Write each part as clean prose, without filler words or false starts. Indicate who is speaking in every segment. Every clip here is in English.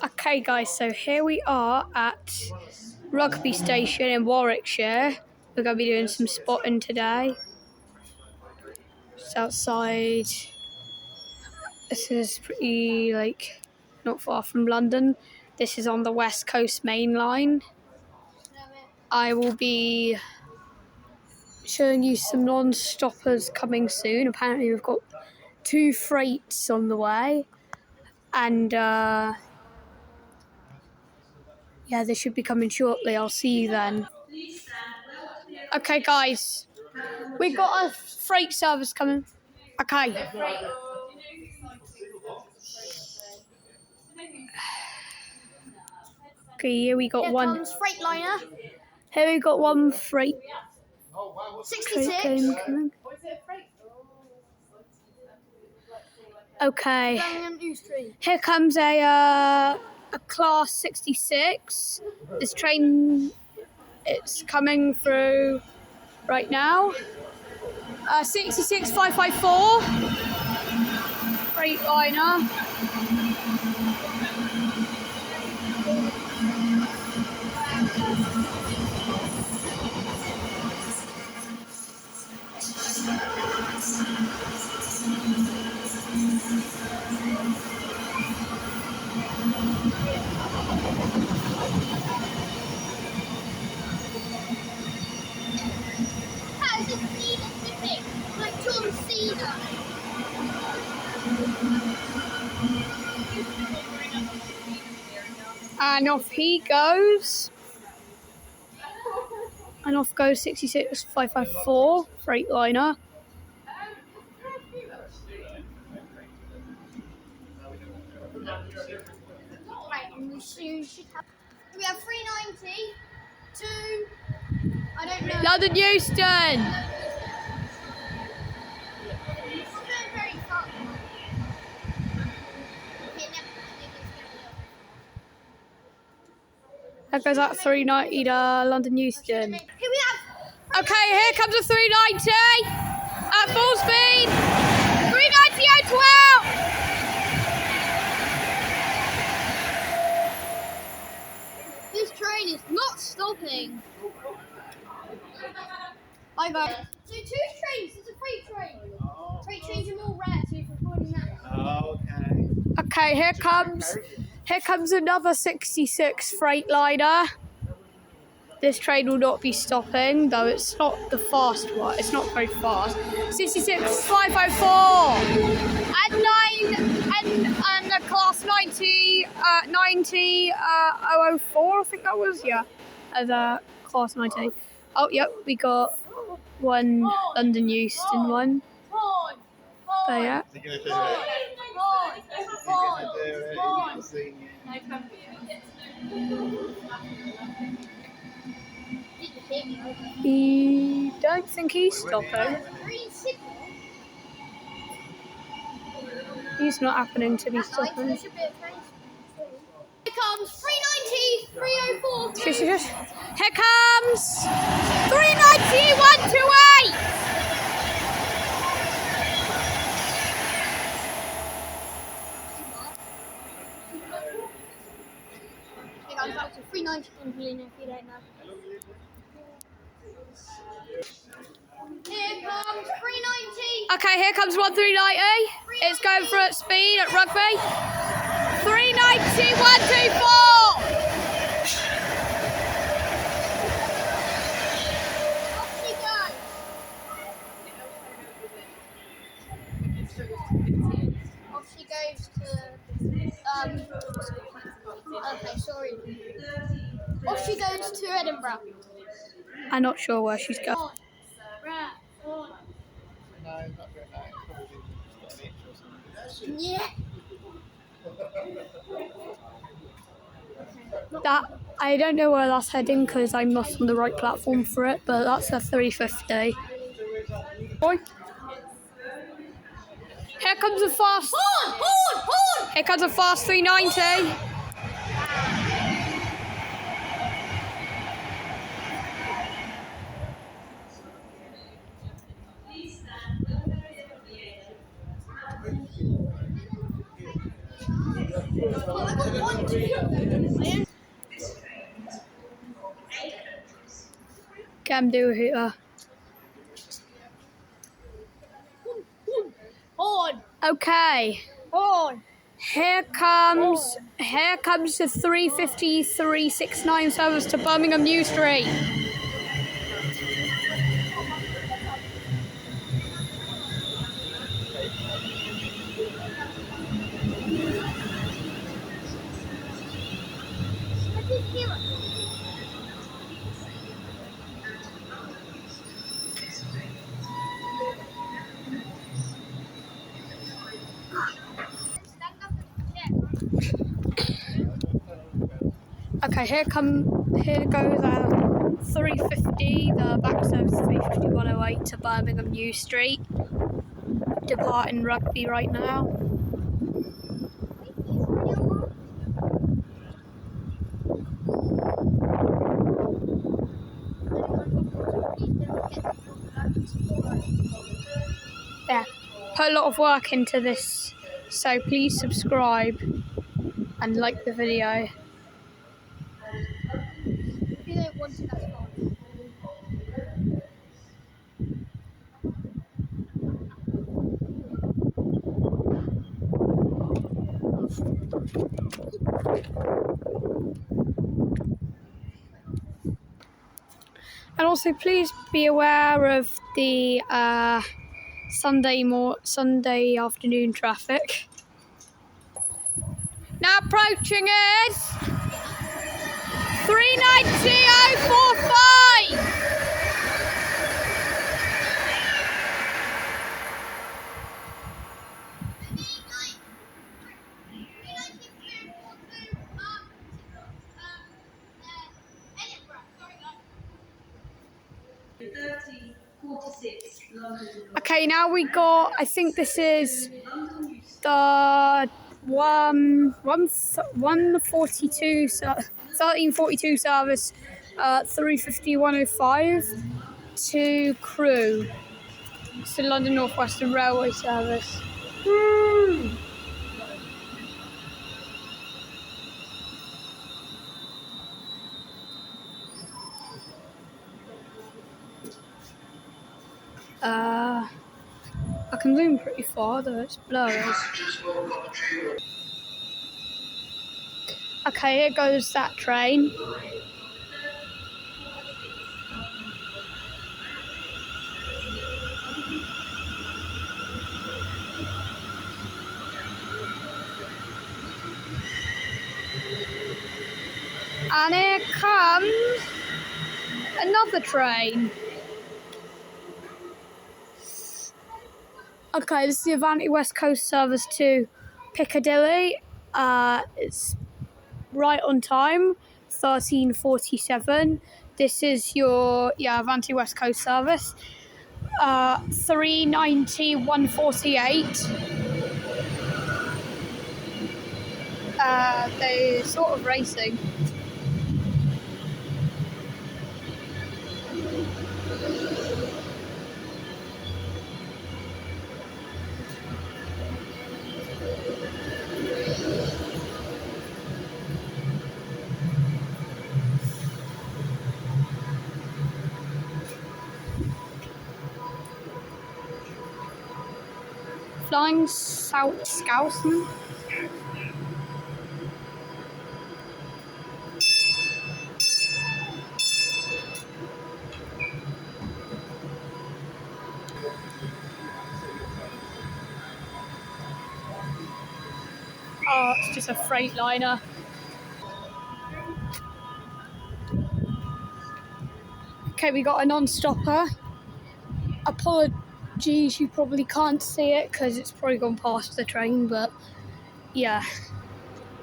Speaker 1: Okay guys, so here we are at Rugby Station in Warwickshire. We're going to be doing some spotting today. It's outside. This is pretty, not far from London. This is on the West Coast main line. I will be showing you some non-stoppers coming soon. Apparently we've got 2 freights on the way. And yeah, they should be coming shortly. I'll see you then. Okay guys, we got a freight service coming. Okay. Okay, here we got one.
Speaker 2: Here comes Freightliner.
Speaker 1: Here we got one freight.
Speaker 2: 66.
Speaker 1: Coming. Okay. Here comes a class 66. This train, it's coming through right now. 66554. Freightliner.
Speaker 2: How is it Cena tipping? Like John Cena.
Speaker 1: And off he goes. And off goes 66554 Freightliner.
Speaker 2: Right, and we should have. We have 390 to. I don't know.
Speaker 1: London Euston.
Speaker 2: It's not going very far.
Speaker 1: That goes at 390 to London Euston.
Speaker 2: Here we have.
Speaker 1: Okay, here comes a 390 at full speed. 390 out to out.
Speaker 2: This train is not stopping. Bye bye. So 2 trains. It's a freight train. Freight trains are more rare, so if we're recording that.
Speaker 1: Okay, here comes another 66 Freightliner. This train will not be stopping, though it's not the fast one. It's not very fast. 66504 and a class 90 004, I think that was, yeah. As a class 90. Oh, yep, we got one London Euston one. But yeah. I don't think he's stopping. He's not happening to be stopping.
Speaker 2: Here comes 390, 304.
Speaker 1: Shush. Here comes 390 128.
Speaker 2: Hey guys, that's a 390 Angelina if you don't know. Here comes 390.
Speaker 1: Okay, here comes 1390. It's going through at speed at Rugby. 390 124.
Speaker 2: Off she goes. Off she goes to okay, sorry. Off she goes to Edinburgh.
Speaker 1: I'm not sure where she's going.
Speaker 2: Yeah.
Speaker 1: That I don't know where that's heading because I'm not on the right platform for it, but that's a 350. Boy. Here comes a fast.
Speaker 2: Horn!
Speaker 1: Here comes a fast 390. Can do here.
Speaker 2: On.
Speaker 1: Okay.
Speaker 2: On.
Speaker 1: Here comes the 350-369 service to Birmingham New Street. Okay, here goes 350, the back service 350-108 to Birmingham New Street. Departing Rugby right now. Yeah, put a lot of work into this, so please subscribe and like the video.
Speaker 2: If you don't want it, that's fine.
Speaker 1: And also, please be aware of the Sunday afternoon traffic. Now approaching is 390.045. Okay, now we got, I think this is the 1342 service, 350-105 to Crewe. It's the London North Western Railway service. Woo! I can zoom pretty far, though it's blurry. Okay, here goes that train. And here comes another train. Okay, this is the Avanti West Coast service to Piccadilly. It's right on time, 13:47. This is your Avanti West Coast service. 390-148. They're sort of racing. Flying South Scousman. Oh, it's just a freight liner. Okay, we got a non-stopper. Apologies, you probably can't see it because it's probably gone past the train, but yeah.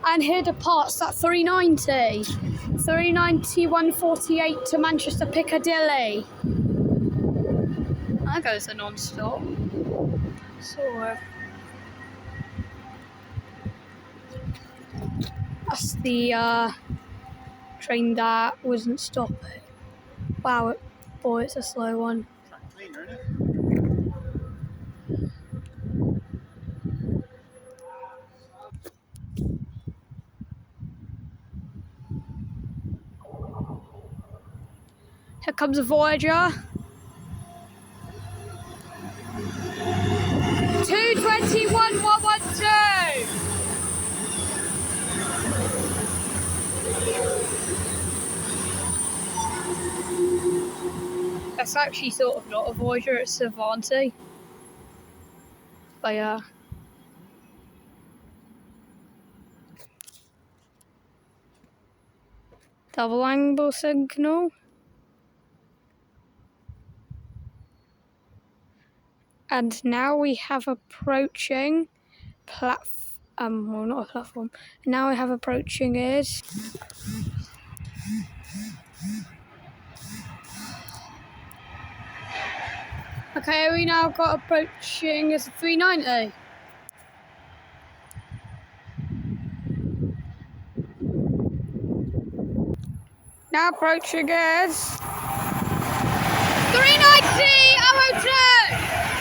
Speaker 1: And here departs that 390. 390-148 to Manchester Piccadilly. That goes a non-stop. Sort of. That's the train that wasn't stopping. Wow, boy, it's a slow one. Here comes a Voyager. 221,112. That's actually sort of not a Voyager, it's a Vanti. But yeah. Double angle signal. And now we have approaching well, not a platform. Now we have approaching is okay, we now got approaching is 390. Now approaching is 390, 002.